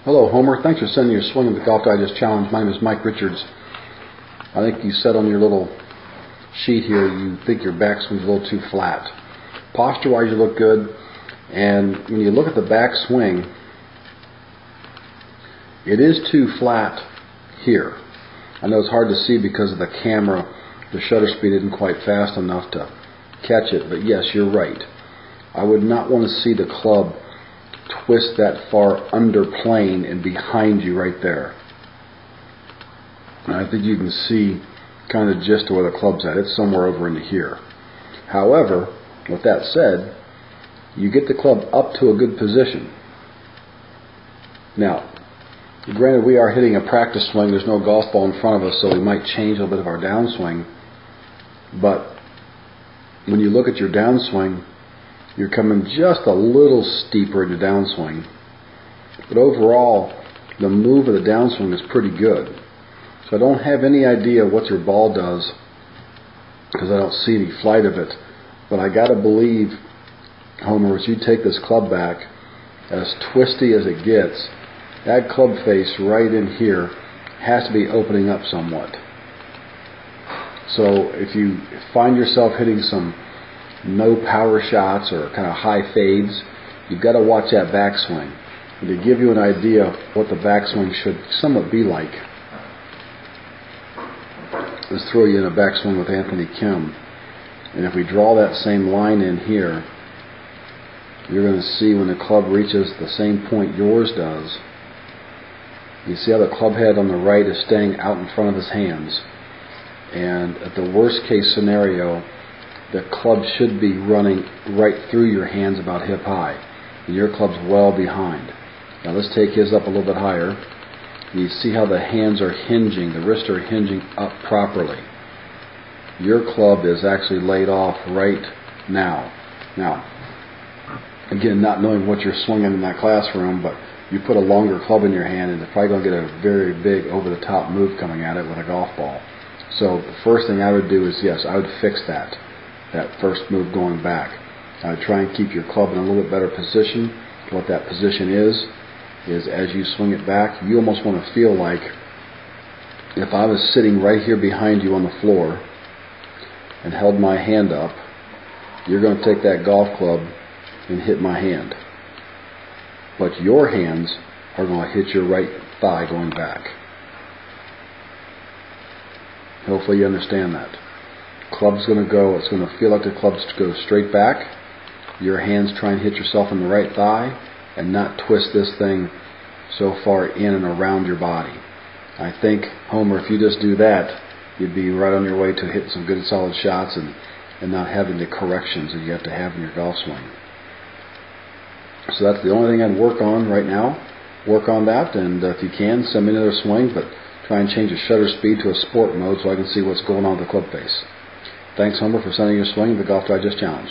Hello, Homer. Thanks for sending your Swing of the Golf Digest challenge. My name is Mike Richards. I think you said on your little sheet here you think your backswing's a little too flat. Posture-wise, you look good. And when you look at the backswing, it is too flat here. I know it's hard to see because of the camera. The shutter speed isn't quite fast enough to catch it, but yes, you're right. I would not want to see the club twist that far under plane and behind you right there. And I think you can see kind of the gist of where the club's at. It's somewhere over into here. However, with that said, you get the club up to a good position. Now, granted, we are hitting a practice swing. There's no golf ball in front of us, so we might change a little bit of our downswing. But when you look at your downswing, you're coming just a little steeper in your downswing. But overall, the move of the downswing is pretty good. So I don't have any idea what your ball does because I don't see any flight of it. But I got to believe, Homer, as you take this club back, as twisty as it gets, that club face right in here has to be opening up somewhat. So if you find yourself hitting some no power shots or kind of high fades, you've got to watch that backswing. And to give you an idea of what the backswing should somewhat be like, let's throw you in a backswing with Anthony Kim. And if we draw that same line in here, you're going to see when the club reaches the same point yours does, you see how the club head on the right is staying out in front of his hands. And at the worst case scenario, the club should be running right through your hands about hip high. And your club's well behind. Now let's take his up a little bit higher. And you see how the hands are hinging, the wrists are hinging up properly. Your club is actually laid off right now. Now, again, not knowing what you're swinging in that classroom, but you put a longer club in your hand and it's probably going to get a very big over-the-top move coming at it with a golf ball. So the first thing I would do is, yes, I would fix that first move going back. I would try and keep your club in a little bit better position. What that position is as you swing it back, you almost want to feel like if I was sitting right here behind you on the floor and held my hand up, you're going to take that golf club and hit my hand. But your hands are going to hit your right thigh going back. Hopefully you understand that. Club's going to go, it's going to feel like the club's go straight back. Your hands try and hit yourself in the right thigh and not twist this thing so far in and around your body. I think, Homer, if you just do that, you'd be right on your way to hitting some good solid shots and not having the corrections that you have to have in your golf swing. So that's the only thing I'd work on right now. Work on that, and if you can, send me another swing, but try and change the shutter speed to a sport mode so I can see what's going on with the club face. Thanks, Homer, for sending your Swing of the Golf Digest challenge.